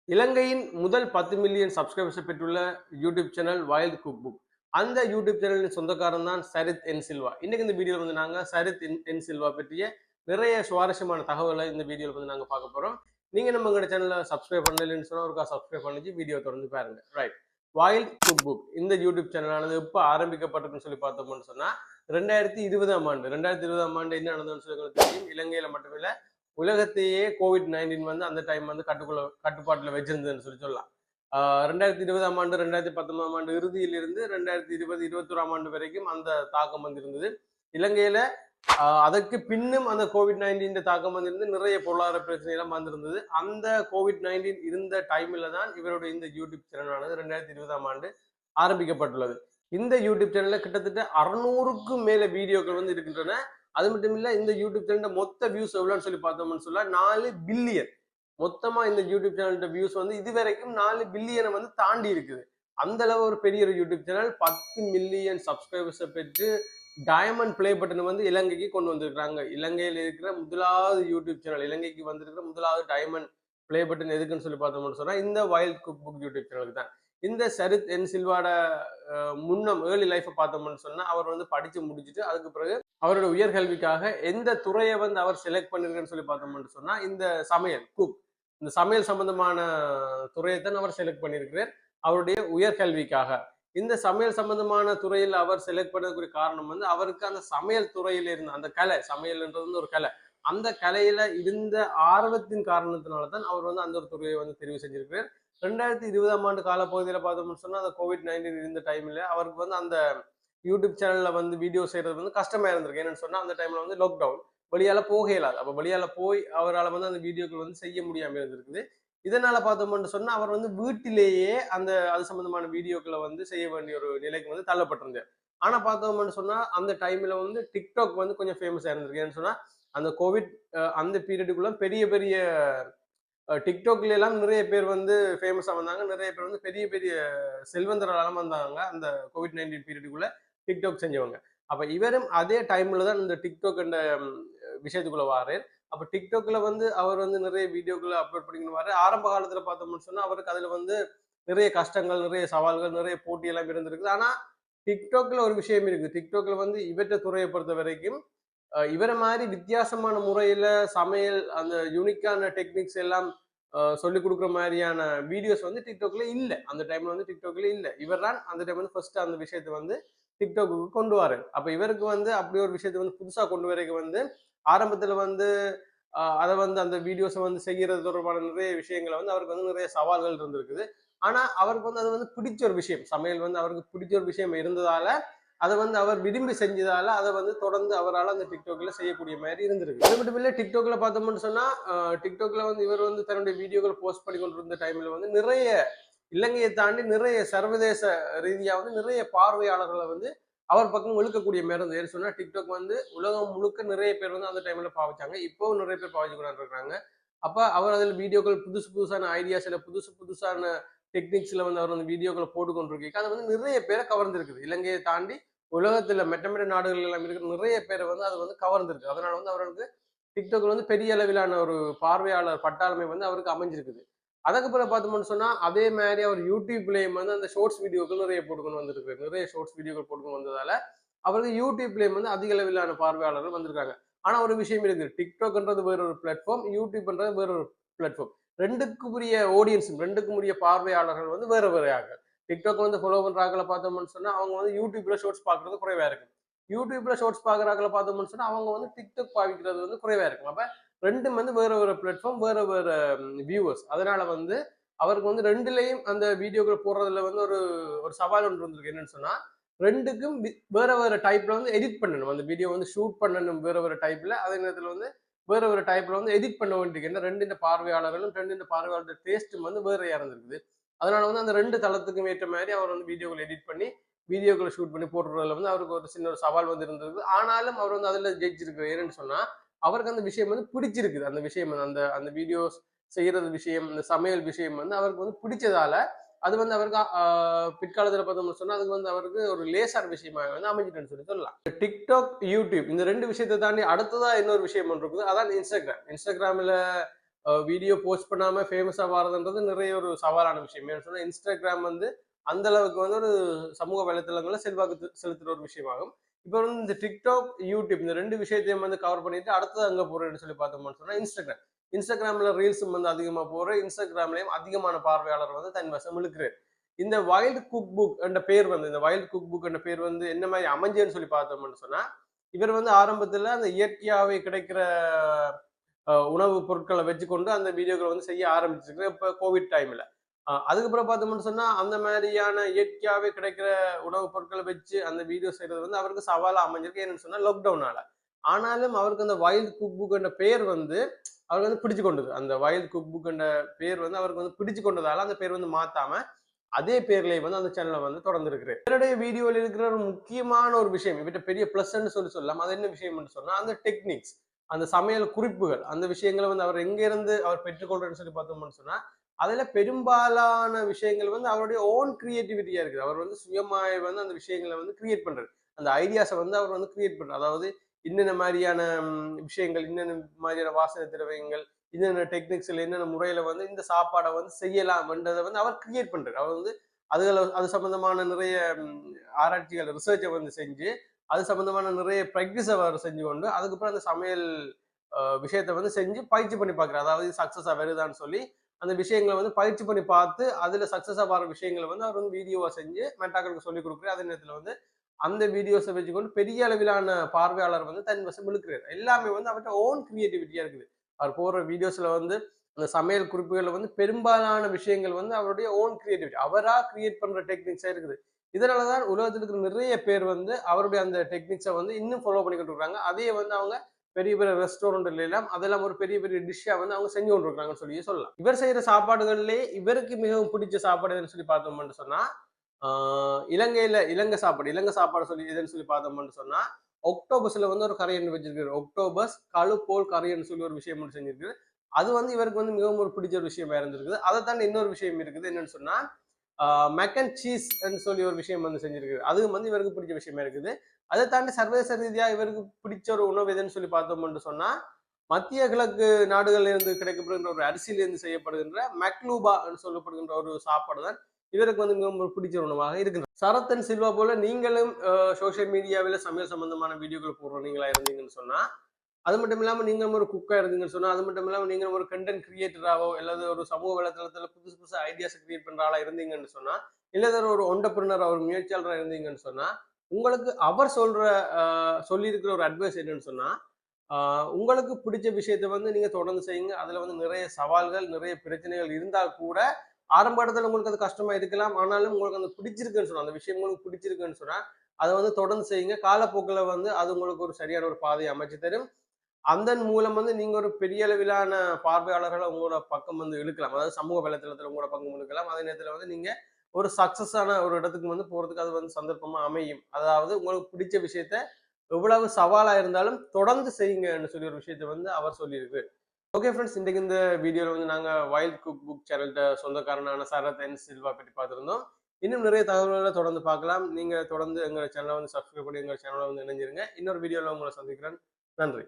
இலங்கையின் முதல் 10 மில்லியன் சப்ஸ்கிரைபர்ஸை பெற்றுள்ள YouTube channel wild cook book. அந்த யூடியூப் சேனலின் சொந்தக்காரன் தான் சரித் என் சில்வா. இன்னைக்கு இந்த வீடியோவில் வந்து நாங்கள் சரித் என் சில்வா பற்றிய நிறைய சுவாரஸ்யமான தகவலை இந்த வீடியோவில் வந்து நாங்கள் பார்க்க போகிறோம். நீங்கள் நம்ம எங்களோட சேனலில் சப்ஸ்கிரைப் பண்ணலன்னு சொன்னால் ஒருக்கா சப்ஸ்கிரைப் பண்ணிச்சு வீடியோ தொடர்ந்து பாருங்க. ரைட், வைல்ட் குக் புக் இந்த யூடியூப் சேனலானது எப்போ ஆரம்பிக்கப்பட்டிருக்குன்னு சொல்லி பார்த்தோம்னு சொன்னால் 2020ஆம் ஆண்டு என்ன நடந்ததுன்னு சொல்லி உங்களுக்கு தெரியும். இலங்கையில் மட்டுமில்லை, உலகத்தையே COVID-19 வந்து அந்த டைம் வந்து கட்டுப்பாட்டுல வச்சிருந்ததுன்னு சொல்லலாம். 2020ஆம் ஆண்டு 2019ஆம் ஆண்டு இறுதியிலிருந்து 2020-21ஆம் ஆண்டு வரைக்கும் அந்த தாக்கம் வந்து இருந்தது இலங்கையில. அதற்கு பின்னும் அந்த COVID-19 தாக்கம் வந்திருந்து நிறைய பொருளாதார பிரச்சனை எல்லாம் வந்திருந்தது. அந்த COVID-19 இருந்த டைம்ல தான் இவருடைய இந்த யூடியூப் சேனலானது 2020ஆம் ஆண்டு ஆரம்பிக்கப்பட்டுள்ளது. இந்த யூடியூப் சேனல்ல கிட்டத்தட்ட 600க்கும் மேல வீடியோக்கள் வந்து இருக்கின்றன. அது மட்டும் இல்ல, இந்த யூடியூப் சேனல் மொத்த வியூஸ் எவ்வளவுன்னு சொல்லி பார்த்தோம்னு சொல்ல 4 பில்லியன். மொத்தமா இந்த யூடியூப் சேனல் வியூஸ் வந்து இதுவரைக்கும் 4 பில்லியனை வந்து தாண்டி இருக்குது. அந்த அளவு ஒரு பெரிய ஒரு யூடியூப் சேனல் 10 மில்லியன் சப்ஸ்கிரைபர்ஸை பெற்று டைமண்ட் பிளே பட்டன் வந்து இலங்கைக்கு கொண்டு வந்திருக்காங்க. இலங்கையில் இருக்கிற முதலாவது யூடியூப் சேனல், இலங்கைக்கு வந்திருக்கிற முதலாவது டைமண்ட் பிளே பட்டன் எதுக்குன்னு சொல்லி பார்த்தோம்னு சொன்னா இந்த வைல்ட் குக் புக் யூடியூப் சேனலுக்கு தான். இந்த சரித் என் சில்வாட முன்னம் ஏர்லி லைஃபை பார்த்தோம்னு சொன்னா அவர் வந்து படிச்சு முடிச்சுட்டு அதுக்கு பிறகு அவரோட உயர்கல்விக்காக எந்த துறையை வந்து அவர் செலக்ட் பண்ணிருக்கேன்னு சொல்லி பார்த்தோம்னு சொன்னா இந்த சமையல் குக், இந்த சமையல் சம்பந்தமான துறையை தான் அவர் செலக்ட் பண்ணியிருக்கிறார் அவருடைய உயர்கல்விக்காக. இந்த சமையல் சம்பந்தமான துறையில் அவர் செலக்ட் பண்ணதுக்குரிய காரணம் வந்து அவருக்கு அந்த சமையல் துறையில இருந்த அந்த கலை, சமையல்ன்றது வந்து ஒரு கலை, அந்த கலையில இருந்த ஆர்வத்தின் காரணத்தினால தான் அவர் வந்து அந்த ஒரு துறையை வந்து தெரிவு செஞ்சிருக்கிறார். 2020ஆம் ஆண்டு காலப்பகுதியில் பார்த்தோம்னு சொன்னா அந்த COVID-19 இருந்த டைம்ல அவருக்கு வந்து அந்த யூடியூப் சேனல்ல வந்து வீடியோ செய்யறது வந்து கஷ்டமா இருந்திருக்கு. என்னன்னு சொன்னா அந்த டைம்ல வந்து லாக்டவுன், வெளியால போக இயலாது. அப்ப வெளியால போய் அவரால் வந்து அந்த வீடியோக்கள் வந்து செய்ய முடியாம இருந்திருக்குது. இதனால பார்த்தோம்னு சொன்னா அவர் வந்து வீட்டிலேயே அந்த அது சம்பந்தமான வீடியோக்களை வந்து செய்ய வேண்டிய ஒரு நிலைக்கு வந்து தள்ளப்பட்டிருந்தார். ஆனா பார்த்தோம்னு சொன்னா அந்த டைம்ல வந்து டிக்டாக் வந்து கொஞ்சம் ஃபேமஸா இருந்திருக்கு. ஏன்னு சொன்னா அந்த கோவிட் அந்த பீரியடுக்குள்ள பெரிய பெரிய டிக்டாக்ல எல்லாம் நிறைய பேர் வந்து ஃபேமஸா வந்தாங்க. நிறைய பேர் வந்து பெரிய பெரிய செல்வந்தர்களாலும் வந்தாங்க அந்த COVID-19 பீரியடுக்குள்ள டிக்டாக் செஞ்சவங்க. அப்ப இவரும் அதே டைம்ல தான் இந்த டிக்டாக் என்ற விஷயத்துக்குள்ள வாரு. அப்ப டிக்டாக்ல வந்து அவர் வந்து நிறைய வீடியோக்களை அப்லோட் பண்ணிக்கணும். ஆரம்ப காலத்துல பார்த்தோம்னு சொன்னா அவருக்கு அதுல வந்து நிறைய கஷ்டங்கள், நிறைய சவால்கள், நிறைய போட்டி எல்லாம் இருந்திருக்குது. ஆனா டிக்டாக்ல ஒரு விஷயம் இருக்கு. டிக்டாக்ல வந்து இவற்ற துறையை பொறுத்த வரைக்கும் இவரை மாதிரி வித்தியாசமான முறையில சமையல் அந்த யூனிக்கான டெக்னிக்ஸ் எல்லாம் சொல்லிக் கொடுக்குற மாதிரியான வீடியோஸ் வந்து டிக்டாக்ல இல்ல. அந்த டைம்ல வந்து டிக்டாக்ல இல்ல. இவர் தான் அந்த டைம் வந்து ஃபர்ஸ்ட் அந்த விஷயத்தை வந்து டிக்டாக்கு கொண்டு வராரு. அப்ப இவருக்கு வந்து அப்படி ஒரு விஷயத்தை வந்து புதுசா கொண்டு வரைக்கு வந்து ஆரம்பத்துல வந்து அதை வந்து அந்த வீடியோஸை வந்து செய்யறது தொடர்பான நிறைய விஷயங்களை வந்து அவருக்கு வந்து நிறைய சவால்கள் இருந்திருக்குது. ஆனா அவருக்கு வந்து அது வந்து பிடிச்ச ஒரு விஷயம், சமையல் வந்து அவருக்கு பிடிச்ச ஒரு விஷயம் இருந்ததால அதை வந்து அவர் விரும்பி செஞ்சதால அதை வந்து தொடர்ந்து அவரால் அந்த டிக்டாக்ல செய்யக்கூடிய மாதிரி இருந்திருக்கு. அது மட்டும் இல்லை, டிக்டாக்ல பார்த்தோம்னு சொன்னா டிக்டாக்ல வந்து இவர் வந்து தன்னுடைய வீடியோக்களை போஸ்ட் பண்ணி கொண்டிருந்த டைம்ல வந்து நிறைய இலங்கையை தாண்டி நிறைய சர்வதேச ரீதியா வந்து நிறைய பார்வையாளர்களை வந்து அவர் பக்கம் இழுக்கக்கூடிய மாதிரி இருந்தது. ஏன்னு சொன்னா டிக்டாக் வந்து உலகம் முழுக்க நிறைய பேர் வந்து அந்த டைம்ல பாவிச்சாங்க. இப்போவும் நிறைய பேர் பாவிச்சு கொண்டு இருக்காங்க. அப்ப அவர் அதில் வீடியோக்கள் புதுசு புதுசான ஐடியாஸ், புதுசு புதுசான டெக்னிக்ஸ்ல வந்து அவர் வந்து வீடியோக்களை போட்டு கொண்டிருக்க அது வந்து நிறைய பேரை கவர்ந்துருக்குது. இலங்கையை தாண்டி உலகத்துல மெட்ட நாடுகள் எல்லாம் இருக்கிற நிறைய பேரை வந்து அது வந்து கவர்ந்துருக்கு. அதனால வந்து அவருக்கு டிக்டாக்ல வந்து பெரிய அளவிலான ஒரு பார்வையாளர் பட்டாளமை வந்து அவருக்கு அமைஞ்சிருக்குது. அதுக்கு பிறகு பார்த்தோம்னு சொன்னா அதே மாதிரி அவர் யூடியூப்லயும் வந்து அந்த ஷோர்ட்ஸ் வீடியோக்கள் நிறைய போட்டுக்கொண்டு வந்திருக்கு. நிறைய ஷோர்ட்ஸ் வீடியோக்கள் போட்டுக்கொண்டு வந்ததால அவருக்கு யூடியூப்லயும் வந்து அதிக அளவிலான பார்வையாளர்கள் வந்திருக்காங்க. ஆனா ஒரு விஷயம் இருக்கு, டிக்டாக்ன்றது வேற ஒரு பிளாட்ஃபார்ம், யூடியூப்ன்றது வேற ஒரு பிளாட்ஃபார்ம். ரெண்டுக்குரிய ஆடியன்ஸ், ரெண்டுக்குரிய பார்வையாளர்கள் வந்து வேற வேற ஆக. டிக்டாக் வந்து ஃபாலோ பண்றாங்கள பார்த்தோம்னு சொன்னா அவங்க வந்து யூடியூப்ல ஷோர்ட்ஸ் பாக்குறது குறைவா இருக்கு. யூடியூப்ல ஷோர்ட்ஸ் பாக்குறாங்கள பார்த்தோம்னு சொன்னா அவங்க வந்து டிக்டாக் பாவிக்கிறது வந்து குறைவா இருக்கும். அப்ப ரெண்டும் வந்து வேற வேற பிளாட்ஃபார்ம், வேற வேற வியூவர்ஸ். அதனால வந்து அவருக்கு வந்து ரெண்டுலயும் அந்த வீடியோக்கள் போடுறதுல வந்து ஒரு ஒரு சவால் ஒன்று இருந்திருக்கு. என்னன்னு சொன்னா ரெண்டுக்கும் வேற வேற டைப்ல வந்து எடிட் பண்ணணும். அந்த வீடியோ வந்து ஷூட் பண்ணணும் வேற வேற டைப்ல. அதே நேரத்துல வந்து வேற வேற டைப்ல வந்து எடிட் பண்ண வேண்டியிருக்கு. ரெண்டு இந்த பார்வையாளர்களும் ரெண்டு இந்த பார்வையாளர் டேஸ்ட்டும் வந்து வேற இருந்திருக்குது. அதனால வந்து அந்த ரெண்டு தளத்துக்கும் ஏற்ற மாதிரி அவர் வந்து வீடியோக்கள் எடிட் பண்ணி வீடியோக்களை ஷூட் பண்ணி போடுறதுல வந்து அவருக்கு ஒரு சின்ன ஒரு சவால் வந்து இருந்தது. ஆனாலும் அவர் வந்து அதுல ஜெயிச்சிருக்கு. ஏன்னு சொன்னா அவருக்கு அந்த விஷயம் வந்து பிடிச்சிருக்குது. அந்த விஷயம் அந்த அந்த வீடியோஸ் செய்யறது விஷயம், இந்த சமையல் விஷயம் வந்து அவருக்கு வந்து பிடிச்சதால அது வந்து அவருக்கு பிற்காலத்துல பார்த்தோம்னு சொன்னா அதுக்கு வந்து அவருக்கு ஒரு லேசான விஷயமா வந்து அமைஞ்சிட்டுன்னு சொல்லலாம். டிக்டாக், யூடியூப் இந்த ரெண்டு விஷயத்தை தாண்டி அடுத்ததா இன்னொரு விஷயம் ஒன்று இருக்குது. அதான் இன்ஸ்டாகிராம். இன்ஸ்டாகிராம்ல வீடியோ போஸ்ட் பண்ணாம ஃபேமஸா வரதுன்றது நிறைய ஒரு சவாலான விஷயம். ஏன்னு சொன்னா இன்ஸ்டாகிராம் வந்து அந்த அளவுக்கு வந்து ஒரு சமூக வலைத்தளங்கள்ல செல்வாக்கு செலுத்துற ஒரு விஷயமாகும். இப்ப வந்து இந்த டிக்டாக், யூடியூப் இந்த 2 விஷயத்தையும் வந்து கவர் பண்ணிட்டு அடுத்தது அங்க போறேன்னு சொல்லி பார்த்தோம்னு சொன்னா இன்ஸ்டாகிராம். இன்ஸ்டாகிராம்ல ரீல்ஸும் வந்து அதிகமா போறேன். இன்ஸ்டாகிராம்லயும் அதிகமான பார்வையாளர் வந்து தன் வசம் இழுக்கிறேன். இந்த வைல்ட் குக் புக் என்ற பேர் வந்து இந்த வைல்ட் குக் புக் என்ற பேர் வந்து என்ன மாதிரி அமைஞ்சேன்னு சொல்லி பார்த்தோம்னு சொன்னா இவர் வந்து ஆரம்பத்துல அந்த இயற்கையாவே கிடைக்கிற உணவு பொருட்களை வச்சுக்கொண்டு அந்த வீடியோக்களை வந்து செய்ய ஆரம்பிச்சிருக்கு இப்ப கோவிட் டைம்ல. அதுக்கப்புறம் பார்த்தோம்னு சொன்னா அந்த மாதிரியான இயற்கையாவே கிடைக்கிற உணவுப் பொருட்களை வச்சு அந்த வீடியோ செய்யறது வந்து அவருக்கு சவாலா அமைஞ்சிருக்கு. ஏன்னு சொன்னா லாக்டவுனால. ஆனாலும் அவருக்கு அந்த வைல்ட் குக் புக் என்ற பெயர் வந்து அவருக்கு வந்து பிடிச்சு கொண்டது. அந்த வைல்ட் குக் புக் என்ற பேர் வந்து அவருக்கு வந்து பிடிச்சு கொண்டதால அந்த பேர் வந்து மாத்தாம அதே பேர்லயே வந்து அந்த சேனலை வந்து தொடர்ந்து இருக்கிறேன். இவருடைய வீடியோவில் இருக்கிற ஒரு முக்கியமான ஒரு விஷயம் இவற்றை பெரிய பிளஸ்ன்னு சொல்லலாம். அது என்ன விஷயம் சொன்னா அந்த டெக்னிக்ஸ், அந்த சமையல் குறிப்புகள், அந்த விஷயங்களை வந்து அவர் எங்க இருந்து அவர் பெற்றுக்கொள்றேன்னு சொல்லி பார்த்தோம்னு சொன்னா அதுல பெரும்பாலான விஷயங்கள் வந்து அவருடைய ஓன் கிரியேட்டிவிட்டியா இருக்குது. அவர் வந்து சுயமாய் வந்து அந்த விஷயங்களை வந்து கிரியேட் பண்றது. அந்த ஐடியாஸை வந்து அவர் வந்து கிரியேட் பண்றாரு. அதாவது இன்னென்ன மாதிரியான விஷயங்கள், இன்னென்ன மாதிரியான வாசனை திரவியங்கள், என்னென்ன டெக்னிக்ஸ்ல என்னென்ன முறையில வந்து இந்த சாப்பாடை வந்து செய்யலாம்ன்றதை வந்து அவர் கிரியேட் பண்றாரு. அவர் வந்து அது சம்பந்தமான நிறைய ஆராய்ச்சிகள் ரிசர்ச்சை வந்து செஞ்சு அது சம்பந்தமான நிறைய ப்ராக்டிஸ் அவர் செஞ்சு கொண்டு அதுக்கப்புறம் அந்த சமையல் விஷயத்தை வந்து செஞ்சு பயிற்சி பண்ணி பார்க்குறாரு. அதாவது சக்சஸா வருதான்னு சொல்லி அந்த விஷயங்களை வந்து பயிற்சி பண்ணி பார்த்து அதுல சக்சஸா வர விஷயங்களை வந்து அவர் வந்து வீடியோவா செஞ்சு மெட்டாக்களுக்கு சொல்லிக் கொடுக்குறாரு. அதே நேரத்துல வந்து அந்த வீடியோஸை வச்சுக்கொண்டு பெரிய அளவிலான பார்வையாளர் வந்து தன் வசம் இழுக்கிறார். எல்லாமே வந்து அவர்கிட்ட ஓன் கிரியேட்டிவிட்டியா இருக்குது. அவர் போடுற வீடியோஸ்ல வந்து அந்த சமையல் குறிப்புகள்ல வந்து பெரும்பாலான விஷயங்கள் வந்து அவருடைய ஓன் கிரியேட்டிவிட்டி அவரா கிரியேட் பண்ற டெக்னிக்ஸா இருக்குது. இதனாலதான் உலகத்தில் இருக்கிற நிறைய பேர் வந்து அவருடைய அந்த டெக்னிக்ஸை வந்து இன்னும் ஃபாலோ பண்ணிக்கிட்டு இருக்காங்க. அதே வந்து அவங்க பெரிய பெரிய ரெஸ்டாரண்ட்ல எல்லாம் அதெல்லாம் ஒரு பெரிய பெரிய டிஷ்ஷா வந்து அவங்க செஞ்சு கொண்டு இருக்காங்கன்னு சொல்லி சொல்லலாம். இவர் செய்யற சாப்பாடுகள்லயே இவருக்கு மிகவும் பிடிச்ச சாப்பாடு எதுன்னு சொல்லி பார்த்தோம்னு சொன்னா இலங்கை சாப்பாடு சொல்லி எதுன்னு சொல்லி பார்த்தோம்னு சொன்னா ஒக்டோபஸ்ல வந்து ஒரு கரை எண்ணெய் வச்சிருக்காரு. ஒக்டோபஸ் கழுப்போல் கரைன்னு சொல்லி ஒரு விஷயம் மட்டும் செஞ்சிருக்கு. அது வந்து இவருக்கு வந்து மிகவும் ஒரு பிடிச்ச ஒரு விஷயமா இருந்திருக்குது. அதை தாண்டி இன்னொரு விஷயம் இருக்குது. என்னன்னு சொன்னா மெக் அண்ட் சீஸ் சொல்லி ஒரு விஷயம் வந்து செஞ்சிருக்கு. அது வந்து இவருக்கு பிடிச்ச விஷயமா இருக்குது. அதை தாண்டி சர்வதேச ரீதியா இவருக்கு பிடிச்ச ஒரு உணவு எதுன்னு சொல்லி பார்த்தோம்னு சொன்னா மத்திய கிழக்கு நாடுகள்ல இருந்து கிடைக்கப்படுகின்ற ஒரு அரிசியில இருந்து செய்யப்படுகின்ற மெக்லூபா சொல்லப்படுகின்ற ஒரு சாப்பாடு தான் இவருக்கு வந்து மிகவும் பிடிச்ச உணவாக இருக்கின்றது. சரத்தன் சில்வா போல நீங்களும் சோசியல் மீடியாவில் சமையல் சம்பந்தமான வீடியோக்கள் போடுறீங்களா இருந்தீங்கன்னு சொன்னா அது மட்டும் இல்லாம நீங்களும் ஒரு குக்கா இருந்தீங்கன்னு சொன்னா அது மட்டும் இல்லாம நீங்களும் ஒரு கண்டென்ட் கிரியேட்டராவோ அல்லது ஒரு சமூக வலைதளத்துல புதுசு புதுசு ஐடியாஸ் கிரியேட் பண்ற ஆளா இருந்தீங்கன்னு சொன்னா இல்ல ஒரு ஒண்டர்பிரினர் ஒரு முயற்சியாளராக இருந்தீங்கன்னு சொன்னா உங்களுக்கு அவர் சொல்லி இருக்கிற ஒரு அட்வைஸ் என்னன்னு சொன்னா உங்களுக்கு பிடிச்ச விஷயத்த வந்து நீங்க தொடர்ந்து செய்யுங்க. அதுல வந்து நிறைய சவால்கள் நிறைய பிரச்சனைகள் இருந்தா கூட ஆரம்ப இடத்துல உங்களுக்கு அது கஷ்டமா இருக்கலாம். ஆனாலும் உங்களுக்கு அந்த பிடிச்சிருக்குன்னு சொன்னா அந்த விஷயம் உங்களுக்கு பிடிச்சிருக்குன்னு சொன்னா அதை வந்து தொடர்ந்து செய்யுங்க. காலப்போக்கில் வந்து அது உங்களுக்கு ஒரு சரியான ஒரு பாதையை அமைச்சு தரும். அதன் மூலம் வந்து நீங்க ஒரு பெரிய அளவிலான பார்வையாளர்களை உங்களோட பக்கம் வந்து இழுக்கலாம். அதாவது சமூக வலைத்தளத்துல உங்களோட பக்கம் இழுக்கலாம். அதே நேரத்துல வந்து நீங்க ஒரு சக்சஸான ஒரு இடத்துக்கு வந்து போறதுக்கு அது வந்து சந்தர்ப்பமா அமையும். அதாவது உங்களுக்கு பிடிச்ச விஷயத்த எவ்வளவு சவாலா இருந்தாலும் தொடர்ந்து செய்யுங்கன்னு சொல்லி ஒரு விஷயத்த வந்து அவர் சொல்லியிருக்கு. ஓகே ஃப்ரெண்ட்ஸ், இன்றைக்கு இந்த வீடியோல வந்து நாங்க வைல்ட் குக் புக் சேனல்கிட்ட சொந்தக்காரனான சரத் என் சில்வா பற்றி பார்த்திருந்தோம். இன்னும் நிறைய தகவல்களை தொடர்ந்து பார்க்கலாம். நீங்க தொடர்ந்து எங்க சேனலை வந்து சப்ஸ்கிரைப் பண்ணி எங்க சேனலை வந்து இணைஞ்சிருங்க. இன்னொரு வீடியோல உங்களை சந்திக்கிறேன். நன்றி.